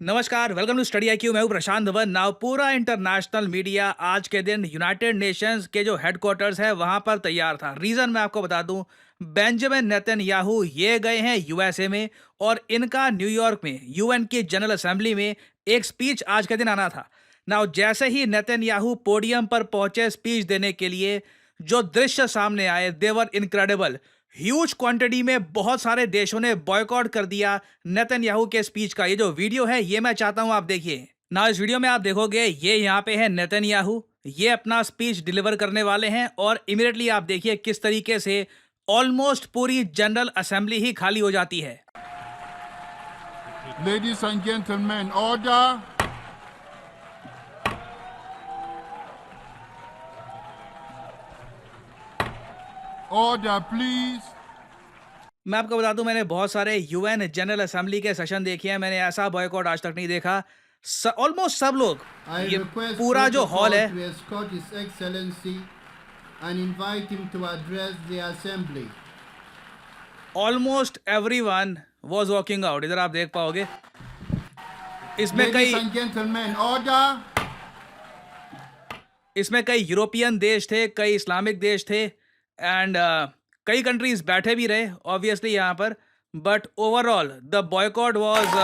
नमस्कार, welcome to study IQ. मैं हूं प्रशांत धवन। नाउ पूरा इंटरनेशनल मीडिया आज के दिन यूनाइटेड नेशंस के जो हेडक्वार्टर्स है वहां पर तैयार था। रीजन मैं आपको बता दूं, बेंजामिन नेतन्याहू ये गए हैं यूएसए में और इनका न्यूयॉर्क में यूएन की जनरल असेंबली में एक स्पीच आज के दिन आना था। नाउ जैसे ही नेतन्याहू पोडियम पर पहुंचे स्पीच देने के लिए, जो दृश्य सामने आए देवर इनक्रेडिबल। ह्यूज क्वांटिटी में बहुत सारे देशों ने बॉयकॉट कर दिया नेतन्याहू के स्पीच का। ये जो वीडियो है ये मैं चाहता हूं आप देखिए ना। इस वीडियो में आप देखोगे ये यहाँ पे है नेतन्याहू, ये अपना स्पीच डिलीवर करने वाले हैं और इमीडिएटली आप देखिए किस तरीके से ऑलमोस्ट पूरी जनरल असेंबली ही खाली हो जाती है। Ladies and gentlemen, order. Order, please. मैं आपको बता दूं, मैंने बहुत सारे यूएन जनरल असेंबली के सेशन देखे हैं, मैंने ऐसा बॉयकॉट आज तक नहीं देखा। ऑलमोस्ट सब लोग, I ये request पूरा जो हॉल protocol है, to escort His Excellency and invite him to address the assembly. Almost everyone was walking out. इधर आप देख पाओगे इसमें Ladies कई and gentlemen, order. इसमें कई यूरोपियन देश थे, कई इस्लामिक देश थे एंड कई कंट्रीज बैठे भी रहे ऑब्वियसली यहाँ पर। But overall the boycott was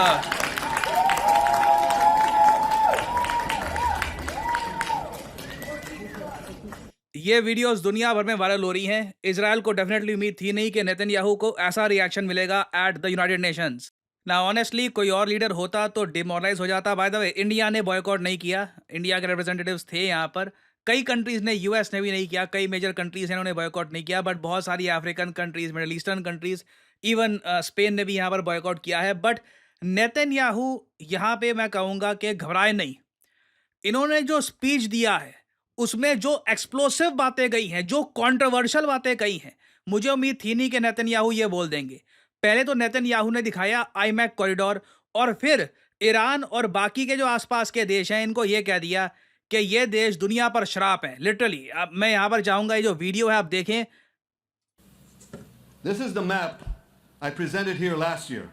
ये वीडियोस दुनिया भर में वायरल हो रही हैं। इजराइल को डेफिनेटली उम्मीद थी नहीं कि नेतन्याहू को ऐसा रिएक्शन मिलेगा एट द यूनाइटेड नेशंस। ना ऑनेस्टली कोई और लीडर होता तो डिमोरलाइज हो जाता। बाय द वे, इंडिया ने बॉयकॉट नहीं किया, इंडिया के रिप्रेजेंटेटिव्स थे यहाँ पर। कई कंट्रीज ने, यूएस ने भी नहीं किया, कई मेजर कंट्रीज हैं उन्होंने बॉयकॉट नहीं किया। बट बहुत सारी African countries, middle eastern countries, even span ने भी यहाँ पर बॉयकॉट किया है। बट नेतन्याहू यहाँ पे मैं कहूँगा कि घबराए नहीं। इन्होंने जो स्पीच दिया है उसमें जो एक्सप्लोसिव बातें गई हैं, जो कंट्रोवर्शियल बातें कही हैं, मुझे उम्मीद थी नहीं कि नेतन्याहू ये बोल देंगे। पहले तो नेतन्याहू ने दिखाया आईमैक कॉरिडोर और फिर ईरान और बाकी के जो आसपास के देश हैं इनको ये कह दिया कि ये देश दुनिया पर शराब है। लिटरली अब मैं यहां पर जाऊंगा, ये जो वीडियो है आप देखें। This is the map I presented here last year.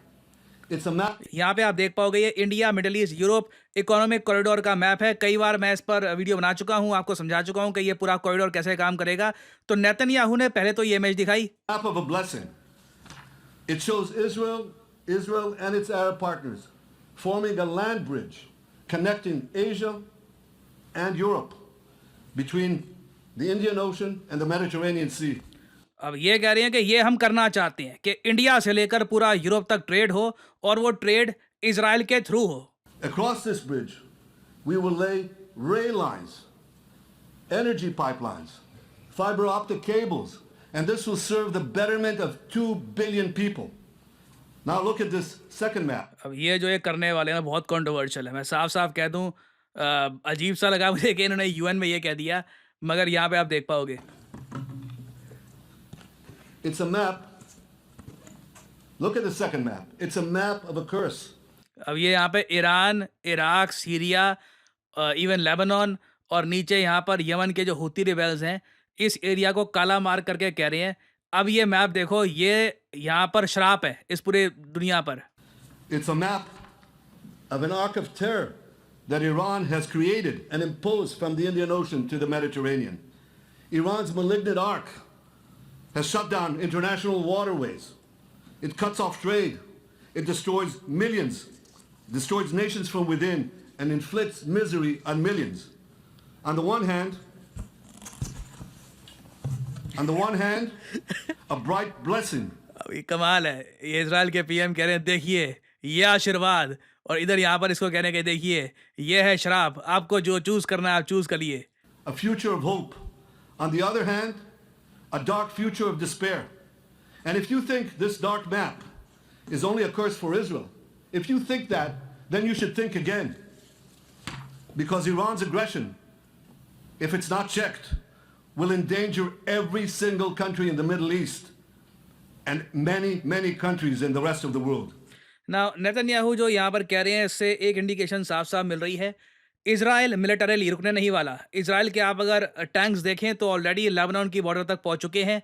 It's a map. यहाँ पे आप देख पाओगे ये India, middle east, Europe economic corridor का मैप है। कई बार मैं इस पर वीडियो बना चुका हूँ, आपको समझा चुका हूँ कि ये पूरा कॉरिडोर कैसे काम करेगा। तो नेतन्याहू ने पहले तो ये इमेज दिखाई। Map of a blessing. It shows Israel and its Arab partners forming a land bridge connecting Asia and Europe between the Indian Ocean and the Mediterranean Sea. अब ये कह रहे हैं कि ये हम करना चाहते हैं कि इंडिया से लेकर पूरा यूरोप तक ट्रेड हो और वो ट्रेड इजराइल के थ्रू हो। Across this bridge, we will lay rail lines, energy pipelines, fiber optic cables, and this will serve the betterment of 2 billion people. Now look at this second map. अब ये जो ये करने वाले हैं ना बहुत कंट्रोवर्शियल है। मैं साफ साफ कह दूं, अजीब सा लगा मुझे कि इन्होंने यूएन में ये कह दिया, मगर यहाँ पे आप देख पाओगे It's a map. Look at the second map. It's a map of a curse. अब ये यहाँ पे Iran, Iraq, Syria, even Lebanon और नीचे यहाँ पर यमन के जो हुती रिबेल्स हैं इस एरिया को काला मार्क करके कह रहे हैं। अब ये मैप देखो, ये यहाँ पर श्राप है इस पूरे दुनिया पर। It's a map of an arc of terror that Iran has created and imposed from the Indian Ocean to the Mediterranean. Iran's malignant arc has shut down international waterways. It cuts off trade. It destroys millions, destroys nations from within, and inflicts misery on millions. On the one hand, a bright blessing. अब ये कमाल है, ये Israel के PM कह रहे हैं देखिए ये आशीर्वाद, और इधर यहाँ पर इसको कहने के देखिए ये है शराब, आपको जो चूज करना है आप चूज करिए। A future of hope. On the other hand, a dark future of despair. And if you think this dark map is only a curse for Israel, if you think that, then you should think again. Because Iran's aggression, if it's not checked, will endanger every single country in the Middle East and many, many countries in the rest of the world. ना Netanyahu जो यहाँ पर कह रहे हैं इससे एक indication साफ साफ मिल रही है, इजराइल मिलिटरीली रुकने नहीं वाला। इजराइल के आप अगर टैंक्स देखें तो ऑलरेडी लेबनान की बॉर्डर तक पहुंच चुके हैं।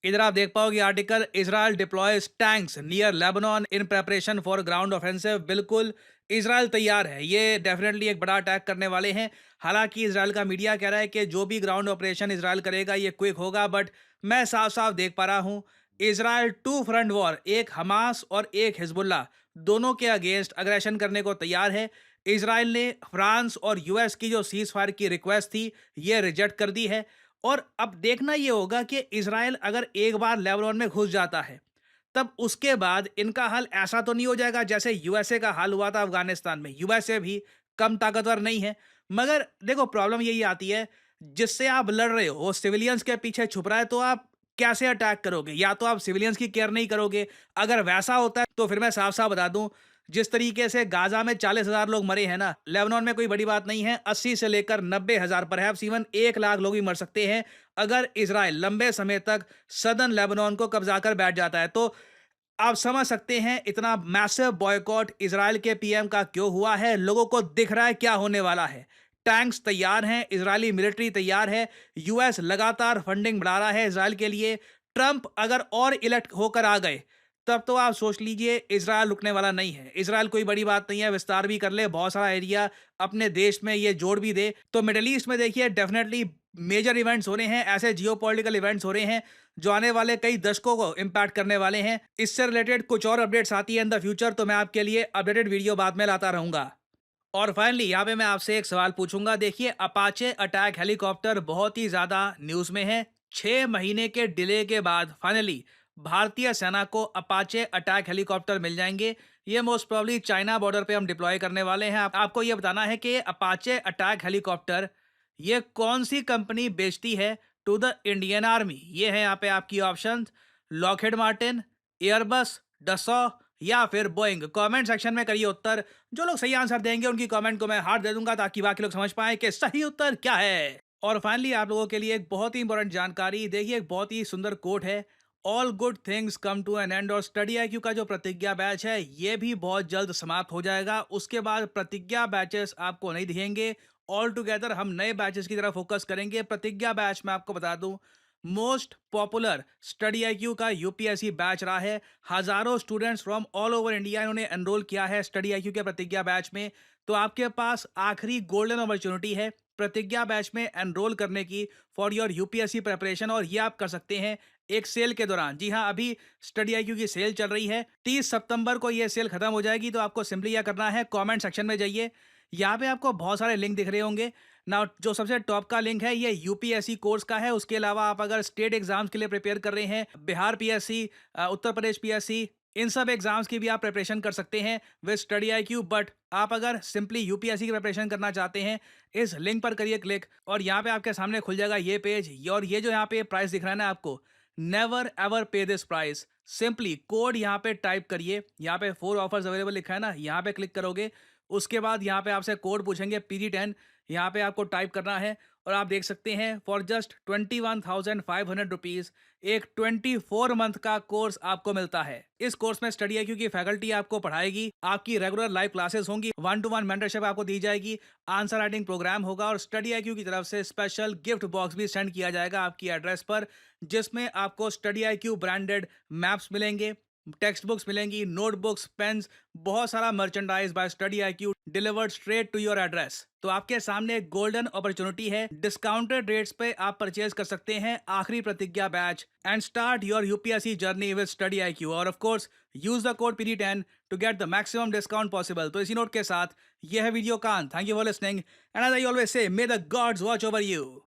इधर आप देख पाओगे article, Israel deploys tanks near Lebanon in preparation for ground offensive. बिल्कुल इजराइल तैयार है, ये डेफिनेटली एक बड़ा अटैक करने वाले हैं। हालांकि इजराइल का मीडिया कह रहा है कि जो भी ग्राउंड ऑपरेशन इजराइल करेगा ये क्विक होगा, बट मैं साफ साफ देख पा रहा हूँ इजराइल टू फ्रंट वॉर, एक हमास और एक हिजबुल्ला, दोनों के अगेंस्ट अग्रेशन करने को तैयार है। इजराइल ने फ्रांस और यूएस की जो सीज फायर की रिक्वेस्ट थी ये रिजेक्ट कर दी है। और अब देखना ये होगा कि इजराइल अगर एक बार लेबनान में घुस जाता है तब उसके बाद इनका हाल ऐसा तो नहीं हो जाएगा जैसे यूएसए का हाल हुआ था अफगानिस्तान में। यूएसए भी कम ताकतवर नहीं है, मगर देखो प्रॉब्लम यही आती है, जिससे आप लड़ रहे हो वो सिविलियंस के पीछे छुप रहा है, तो आप कैसे अटैक करोगे? या तो आप सिविलियंस की केयर नहीं करोगे। अगर वैसा होता है तो फिर मैं साफ साफ बता दूं, जिस तरीके से गाजा में 40,000 लोग मरे हैं ना, लेबनान में कोई बड़ी बात नहीं है। 80 से लेकर 90,000 परहैप्स इवन 1 लाख लोग भी मर सकते हैं अगर इजराइल लंबे समय तक सदर्न लेबनान को कब्जा कर बैठ जाता है। तो आप समझ सकते हैं इतना मैसिव बॉयकॉट इजराइल के पीएम का क्यों हुआ है। लोगों को दिख रहा है क्या होने वाला है। टैंक्स तैयार हैं, इजरायली मिलिट्री तैयार है, यूएस लगातार फंडिंग बढ़ा रहा है इजराइल के लिए। ट्रंप अगर और इलेक्ट होकर आ गए तब तो आप सोच लीजिए इजराइल रुकने वाला नहीं है। इजराइल कोई बड़ी बात नहीं है, विस्तार भी कर ले, बहुत सारा एरिया अपने देश में ये जोड़ भी दे, तो मिडिल ईस्ट में देखिए डेफिनेटली मेजर इवेंट्स हो रहे हैं, ऐसे जियोपॉलिटिकल इवेंट्स हो रहे हैं जो आने वाले कई दशकों को इम्पैक्ट करने वाले हैं। इससे रिलेटेड कुछ और अपडेट्स आती है इन द फ्यूचर, तो मैं आपके लिए अपडेटेड वीडियो बाद में लाता रहूंगा। और फाइनली यहाँ पे मैं आपसे एक सवाल पूछूंगा। देखिए अपाचे अटैक हेलीकॉप्टर बहुत ही ज्यादा न्यूज में है। 6 महीने के डिले के बाद फाइनली भारतीय सेना को अपाचे अटैक हेलीकॉप्टर मिल जाएंगे। ये मोस्ट प्रोबब्ली चाइना बॉर्डर पे हम डिप्लॉय करने वाले हैं। आपको ये बताना है कि अपाचे अटैक हेलीकॉप्टर ये कौन सी कंपनी बेचती है टू द इंडियन आर्मी। ये है यहाँ पे आपकी option, Lockheed Martin, Airbus, Dassault या फिर बोइंग। कमेंट सेक्शन में करिए उत्तर। जो लोग सही आंसर देंगे उनकी कमेंट को मैं हार्ट दे दूंगा ताकि बाकी लोग समझ पाए कि सही उत्तर क्या है। और फाइनली आप लोगों के लिए एक बहुत ही इंपॉर्टेंट जानकारी। देखिए एक बहुत ही सुंदर कोट है, all good things come to an end. और स्टडी आईक्यू का जो प्रतिज्ञा बैच है ये भी बहुत जल्द समाप्त हो जाएगा। उसके बाद प्रतिज्ञा बैचेस आपको नहीं दिखेंगे। ऑल टुगेदर हम नए बैचेस की तरफ फोकस करेंगे। प्रतिज्ञा बैच में आपको बता दूं मोस्ट पॉपुलर स्टडी आईक्यू का यूपीएससी बैच रहा है। हजारों students from all over India इन्होंने एनरोल किया है स्टडी आईक्यू के प्रतिज्ञा बैच में। तो आपके पास आखिरी गोल्डन अपॉर्चुनिटी है प्रतिज्ञा बैच में एनरोल करने की फॉर योर यूपीएससी प्रिपरेशन। और ये आप कर सकते हैं एक सेल के दौरान। जी हाँ, अभी स्टडी आईक्यू की सेल चल रही है, 30 सितंबर को ये सेल खत्म हो जाएगी। तो आपको सिंपली क्या करना है, कमेंट सेक्शन में जाइए, यहाँ पे आपको बहुत सारे लिंक दिख रहे होंगे ना। जो सबसे टॉप का लिंक है ये यूपीएससी कोर्स का है। उसके अलावा आप अगर स्टेट एग्जाम्स के लिए प्रिपेयर कर रहे हैं, बिहार पीएससी, उत्तर प्रदेश पीएससी, इन सब एग्जाम्स की भी आप प्रिपरेशन कर सकते हैं विद स्टडी आईक्यू। बट आप अगर सिंपली यूपीएससी की प्रिपरेशन करना चाहते हैं, इस लिंक पर करिए क्लिक और यहाँ पे आपके सामने खुल जाएगा ये पेज। और ये जो यहाँ पे प्राइस दिख रहा है ना आपको, नेवर एवर पे दिस प्राइस। सिंपली कोड यहाँ पे टाइप करिए, यहाँ पे 4 ऑफर्स अवेलेबल लिखा है ना, यहाँ पे क्लिक करोगे। उसके बाद यहाँ पे आपसे कोड पूछेंगे PG10, यहाँ पे आपको टाइप करना है। और आप देख सकते हैं फॉर जस्ट 21,500 रुपीज़ एक 24 मंथ का कोर्स आपको मिलता है। इस कोर्स में स्टडी आईक्यू की फैकल्टी आपको पढ़ाएगी, आपकी रेगुलर लाइव क्लासेस होंगी, 1-to-1 मेंटरशिप आपको दी जाएगी, आंसर राइटिंग प्रोग्राम होगा और स्टडी आईक्यू की तरफ से स्पेशल गिफ्ट बॉक्स भी सेंड किया जाएगा आपकी एड्रेस पर, जिसमें आपको स्टडी आईक्यू ब्रांडेड मैप्स मिलेंगे, टेक्स्ट बुक्स मिलेंगी, नोटबुक्स, पेन्स, बहुत सारा merchandise by study IQ delivered straight to your address. तो आपके सामने एक गोल्डन अपॉर्चुनिटी है, डिस्काउंटेड रेट्स पे आप परचेज कर सकते हैं आखिरी Pratigya batch and start your UPSC journey with study IQ. और of course use the code PD10 to get the maximum discount possible. तो इसी नोट के साथ यह है वीडियो का अंत। Thank you for listening and as I always say, may the gods watch over you.